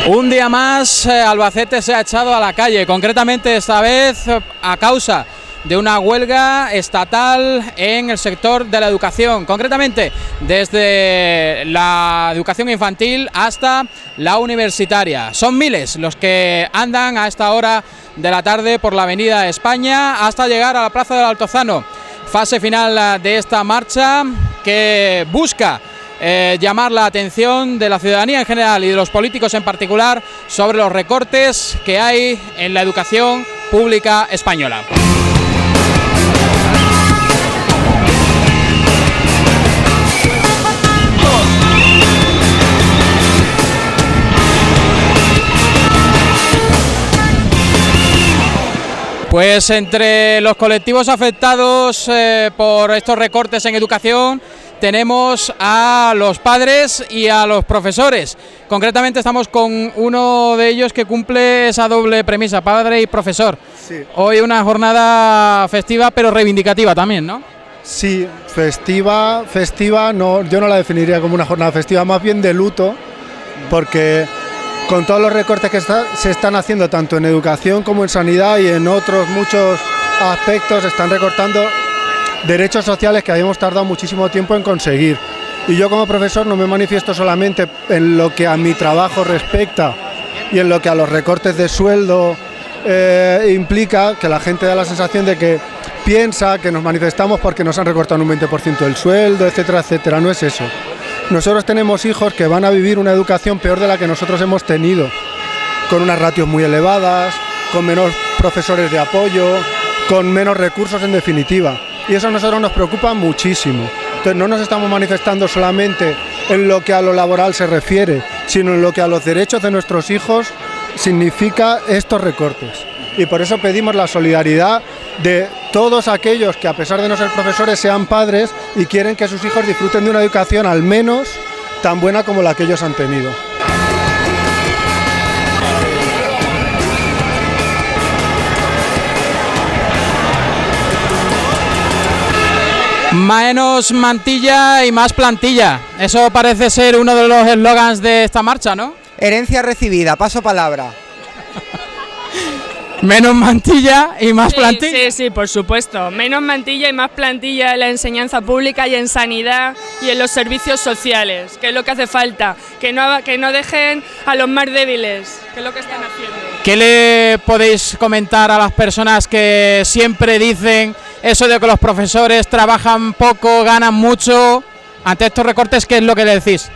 Un día más, Albacete se ha echado a la calle, concretamente esta vez a causa de una huelga estatal en el sector de la educación, concretamente desde la educación infantil hasta la universitaria. Son miles los que andan a esta hora de la tarde por la Avenida España hasta llegar a la Plaza del Altozano. Fase final de esta marcha que busca llamar la atención de la ciudadanía en general y de los políticos en particular sobre los recortes que hay en la educación pública española. Pues entre los colectivos afectados por estos recortes en educación tenemos a los padres y a los profesores. Concretamente estamos con uno de ellos que cumple esa doble premisa, padre y profesor. Sí. Hoy una jornada festiva pero reivindicativa también, ¿no? Sí, festiva, no, yo no la definiría como una jornada festiva, más bien de luto, porque con todos los recortes que se están haciendo tanto en educación como en sanidad y en otros muchos aspectos, están recortando derechos sociales que habíamos tardado muchísimo tiempo en conseguir. Y yo como profesor no me manifiesto solamente en lo que a mi trabajo respecta y en lo que a los recortes de sueldo implica, que la gente da la sensación de que piensa que nos manifestamos porque nos han recortado un 20% del sueldo, etcétera, etcétera. No es eso. Nosotros tenemos hijos que van a vivir una educación peor de la que nosotros hemos tenido, con unas ratios muy elevadas, con menos profesores de apoyo, con menos recursos en definitiva. Y eso a nosotros nos preocupa muchísimo. Entonces no nos estamos manifestando solamente en lo que a lo laboral se refiere, sino en lo que a los derechos de nuestros hijos significa estos recortes. Y por eso pedimos la solidaridad de todos aquellos que, a pesar de no ser profesores, sean padres y quieren que sus hijos disfruten de una educación al menos tan buena como la que ellos han tenido. Menos mantilla y más plantilla. Eso parece ser uno de los eslogans de esta marcha, ¿no? Herencia recibida, paso palabra. Menos mantilla y más plantilla. Sí, por supuesto. Menos mantilla y más plantilla en la enseñanza pública y en sanidad y en los servicios sociales, que es lo que hace falta. Que no dejen a los más débiles, que es lo que están haciendo. ¿Qué le podéis comentar a las personas que siempre dicen eso de que los profesores trabajan poco, ganan mucho? Ante estos recortes, ¿qué es lo que le decís?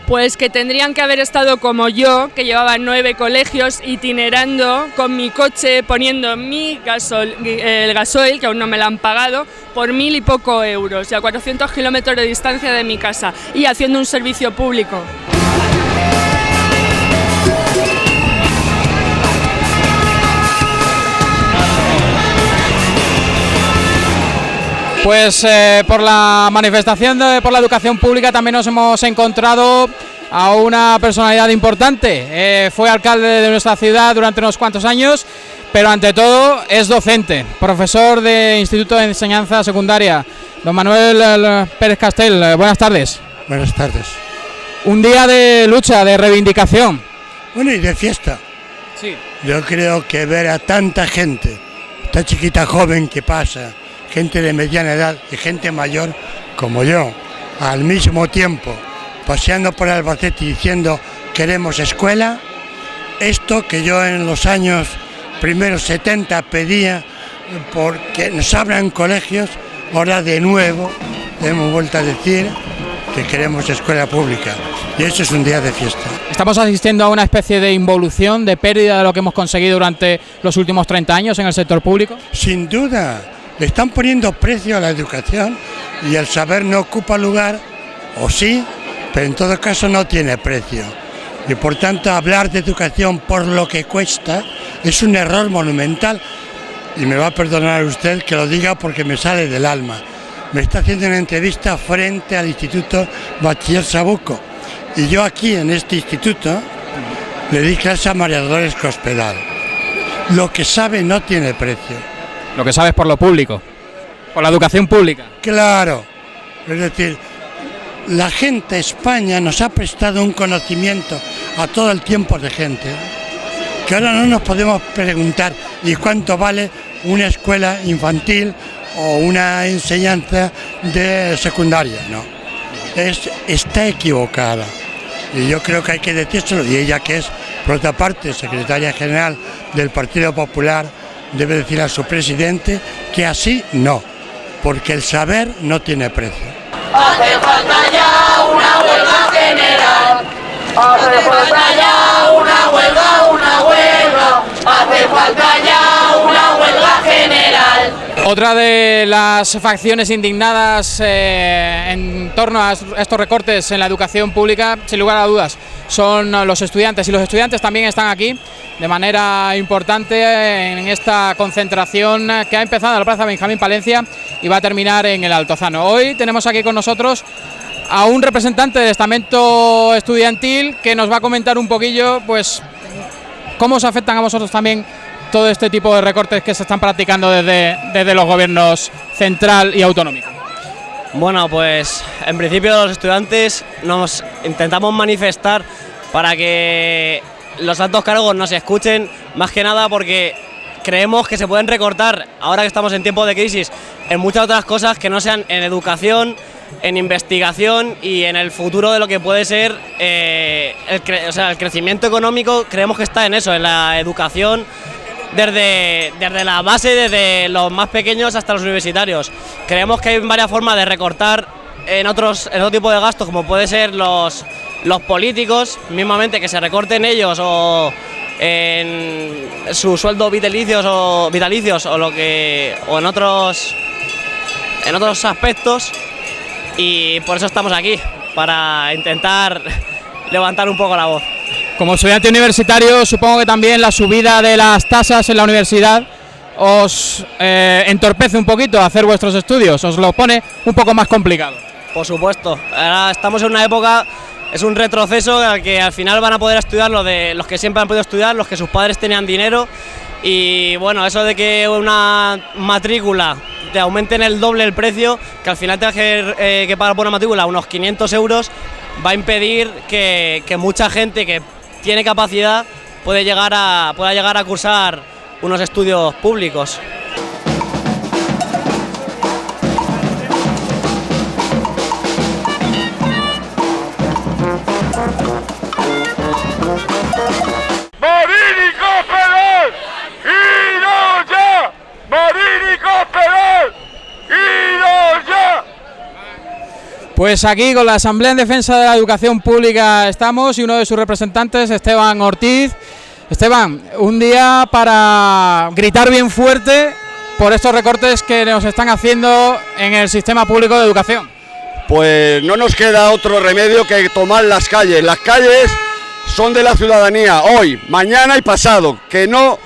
Pues que tendrían que haber estado como yo, que llevaba 9 colegios itinerando con mi coche, poniendo el gasoil, que aún no me lo han pagado, por 1.000 y poco euros, y a 400 kilómetros de distancia de mi casa, y haciendo un servicio público. Pues por la manifestación por la educación pública también nos hemos encontrado a una personalidad importante. Fue alcalde de nuestra ciudad durante unos cuantos años, pero ante todo es docente, profesor de Instituto de Enseñanza Secundaria. Don Manuel Pérez Castel, buenas tardes. Buenas tardes. Un día de lucha, de reivindicación. Bueno, y de fiesta. Sí. Yo creo que ver a tanta gente, esta chiquita joven que pasa, gente de mediana edad y gente mayor como yo, al mismo tiempo paseando por Albacete diciendo queremos escuela, esto que yo en los años primeros 70 pedía porque nos abran colegios, ahora de nuevo hemos vuelto a decir que queremos escuela pública, y eso es un día de fiesta. Estamos asistiendo a una especie de involución, de pérdida de lo que hemos conseguido durante los últimos 30 años en el sector público. Sin duda. Le están poniendo precio a la educación y el saber no ocupa lugar, o sí, pero en todo caso no tiene precio. Y por tanto hablar de educación por lo que cuesta es un error monumental. Y me va a perdonar usted que lo diga porque me sale del alma. Me está haciendo una entrevista frente al Instituto Bachiller Sabuco. Y yo aquí en este instituto le di clase a María Dolores Cospedal. Lo que sabe no tiene precio. Lo que sabes por lo público, por la educación pública. Claro, es decir, la gente, España nos ha prestado un conocimiento a todo el tiempo de gente. Que ahora no nos podemos preguntar ¿y cuánto vale una escuela infantil o una enseñanza de secundaria? No, está equivocada. Y yo creo que hay que decírselo, y ella, que es, por otra parte, secretaria general del Partido Popular, debe decir a su presidente que así no, porque el saber no tiene precio. Hace falta ya una huelga general. Hace falta ya una huelga. Hace falta ya una huelga general. Otra de las facciones indignadas en torno a estos recortes en la educación pública, sin lugar a dudas, son los estudiantes, y los estudiantes también están aquí de manera importante en esta concentración que ha empezado en la Plaza Benjamín Palencia y va a terminar en el Altozano. Hoy tenemos aquí con nosotros a un representante del estamento estudiantil que nos va a comentar un poquillo, pues, cómo os afectan a vosotros también todo este tipo de recortes que se están practicando desde los gobiernos central y autonómico. Bueno, pues en principio los estudiantes nos intentamos manifestar para que los altos cargos nos escuchen, más que nada porque creemos que se pueden recortar, ahora que estamos en tiempos de crisis, en muchas otras cosas que no sean en educación, en investigación y en el futuro de lo que puede ser el crecimiento económico. Creemos que está en eso, en la educación, desde la base, desde los más pequeños hasta los universitarios. Creemos que hay varias formas de recortar en otro tipo de gastos, como puede ser los políticos, mismamente que se recorten ellos o en sus sueldos vitalicios o en otros aspectos, y por eso estamos aquí, para intentar levantar un poco la voz. Como estudiante universitario, supongo que también la subida de las tasas en la universidad os entorpece un poquito hacer vuestros estudios, os lo pone un poco más complicado. Por supuesto, ahora estamos en una época, es un retroceso al que al final van a poder estudiar los que siempre han podido estudiar, los que sus padres tenían dinero, y bueno, eso de que una matrícula te aumenten el doble el precio, que al final tengas que pagar por una matrícula unos 500 euros, va a impedir que mucha gente que tiene capacidad pueda llegar a cursar unos estudios públicos. Pues aquí con la Asamblea en Defensa de la Educación Pública estamos, y uno de sus representantes, Esteban Ortiz. Esteban, un día para gritar bien fuerte por estos recortes que nos están haciendo en el sistema público de educación. Pues no nos queda otro remedio que tomar las calles. Las calles son de la ciudadanía, hoy, mañana y pasado. Que no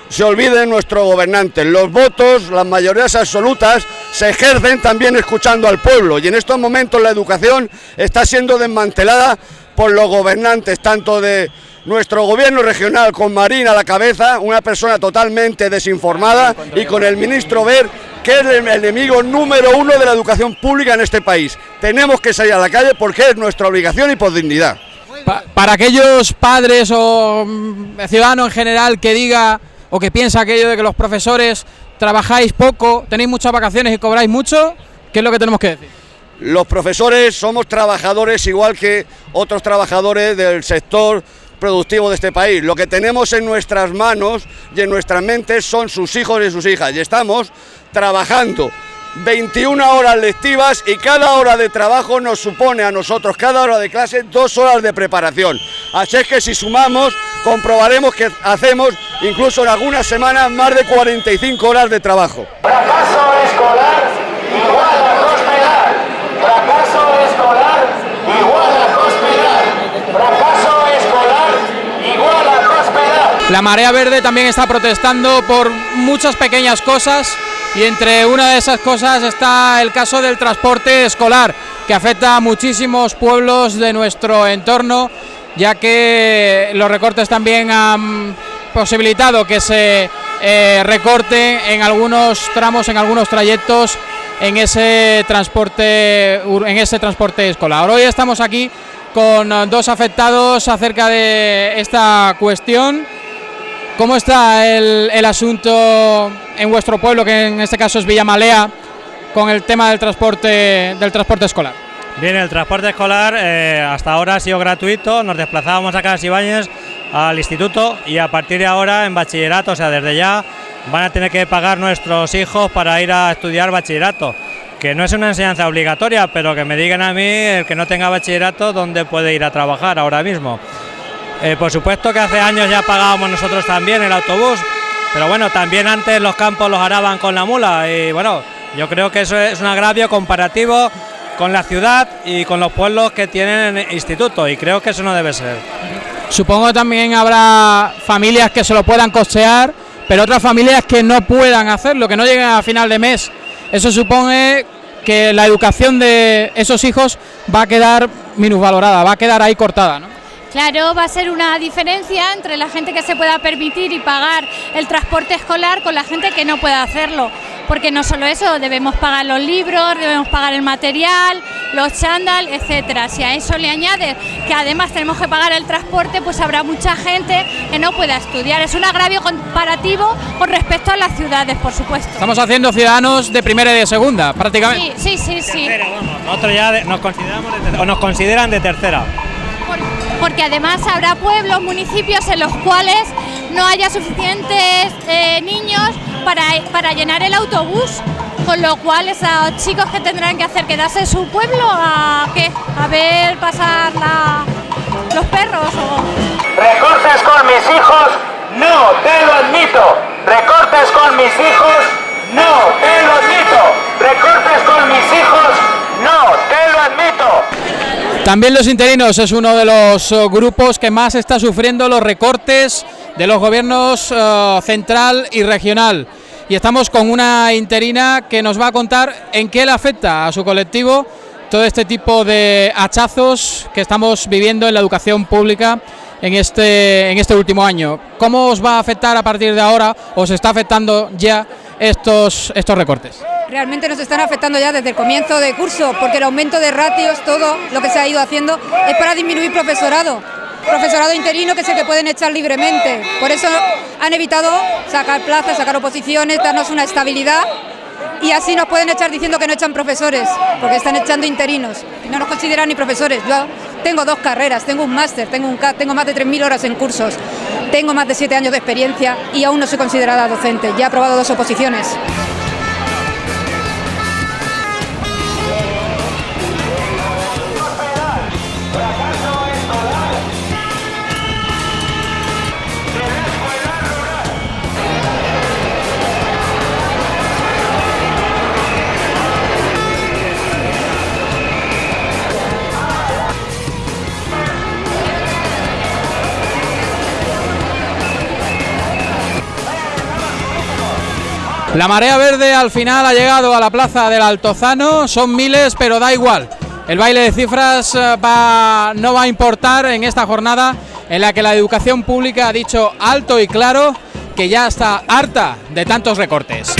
se olviden nuestros gobernantes. Los votos, las mayorías absolutas, se ejercen también escuchando al pueblo, y en estos momentos la educación está siendo desmantelada por los gobernantes, tanto de nuestro gobierno regional, con Marín a la cabeza, una persona totalmente desinformada, y con el ministro Wert, que es el enemigo número uno de la educación pública en este país. Tenemos que salir a la calle porque es nuestra obligación y por dignidad. Para aquellos padres o ciudadanos en general que diga o que piensa aquello de que los profesores trabajáis poco, tenéis muchas vacaciones y cobráis mucho, ¿qué es lo que tenemos que decir? Los profesores somos trabajadores igual que otros trabajadores del sector productivo de este país. Lo que tenemos en nuestras manos y en nuestras mentes son sus hijos y sus hijas, y estamos trabajando 21 horas lectivas, y cada hora de trabajo nos supone a nosotros, cada hora de clase, 2 horas de preparación. Así es que si sumamos, comprobaremos que hacemos, incluso en algunas semanas, más de 45 horas de trabajo. Fracaso escolar igual a prosperar. Fracaso escolar igual a prosperar. Fracaso escolar igual a prosperar. La Marea Verde también está protestando por muchas pequeñas cosas, y entre una de esas cosas está el caso del transporte escolar, que afecta a muchísimos pueblos de nuestro entorno, ya que los recortes también han posibilitado que se recorte en algunos tramos, en algunos trayectos, en ese transporte escolar. Hoy estamos aquí con dos afectados acerca de esta cuestión. ¿Cómo está el asunto en vuestro pueblo, que en este caso es Villamalea, con el tema del transporte escolar? Bien, el transporte escolar hasta ahora ha sido gratuito, nos desplazábamos a Casas Ibáñez al instituto y a partir de ahora en bachillerato, o sea, desde ya van a tener que pagar nuestros hijos para ir a estudiar bachillerato, que no es una enseñanza obligatoria, pero que me digan a mí, el que no tenga bachillerato, dónde puede ir a trabajar ahora mismo. Por supuesto que hace años ya pagábamos nosotros también el autobús, pero bueno, también antes los campos los araban con la mula y bueno, yo creo que eso es un agravio comparativo con la ciudad y con los pueblos que tienen instituto, y creo que eso no debe ser. Supongo que también habrá familias que se lo puedan costear, pero otras familias que no puedan hacerlo, que no lleguen a final de mes. Eso supone que la educación de esos hijos va a quedar minusvalorada, va a quedar ahí cortada, ¿no? Claro, va a ser una diferencia entre la gente que se pueda permitir y pagar el transporte escolar con la gente que no pueda hacerlo. Porque no solo eso, debemos pagar los libros, debemos pagar el material, los chándal, etcétera. Si a eso le añades que además tenemos que pagar el transporte, pues habrá mucha gente que no pueda estudiar. Es un agravio comparativo con respecto a las ciudades, por supuesto. Estamos haciendo ciudadanos de primera y de segunda, prácticamente. Sí. Tercera, vamos. Nosotros ya nos consideran de tercera. Porque además habrá pueblos, municipios en los cuales no haya suficientes niños para llenar el autobús, con lo cual esos chicos que tendrán que hacer, quedarse en su pueblo a ver pasar los perros Recortes con mis hijos, no, te lo admito. Recortes con mis hijos, no, te lo admito. Recortes con mis hijos, no, te lo admito. También los interinos es uno de los grupos que más está sufriendo los recortes de los gobiernos central y regional. Y estamos con una interina que nos va a contar en qué le afecta a su colectivo todo este tipo de hachazos que estamos viviendo en la educación pública en este último año. ¿Cómo os va a afectar a partir de ahora? ¿Os está afectando ya estos recortes? Realmente nos están afectando ya desde el comienzo de curso, porque el aumento de ratios, todo lo que se ha ido haciendo es para disminuir profesorado interino, que es el que pueden echar libremente. Por eso han evitado sacar plazas, sacar oposiciones, darnos una estabilidad, y así nos pueden echar diciendo que no echan profesores, porque están echando interinos y no nos consideran ni profesores. Yo tengo 2 carreras, tengo un máster, tengo un CAT, tengo más de 3.000 horas en cursos, tengo más de 7 años de experiencia y aún no soy considerada docente. Ya he aprobado 2 oposiciones. La marea verde al final ha llegado a la plaza del Altozano, son miles, pero da igual. El baile de cifras no va a importar en esta jornada en la que la educación pública ha dicho alto y claro que ya está harta de tantos recortes.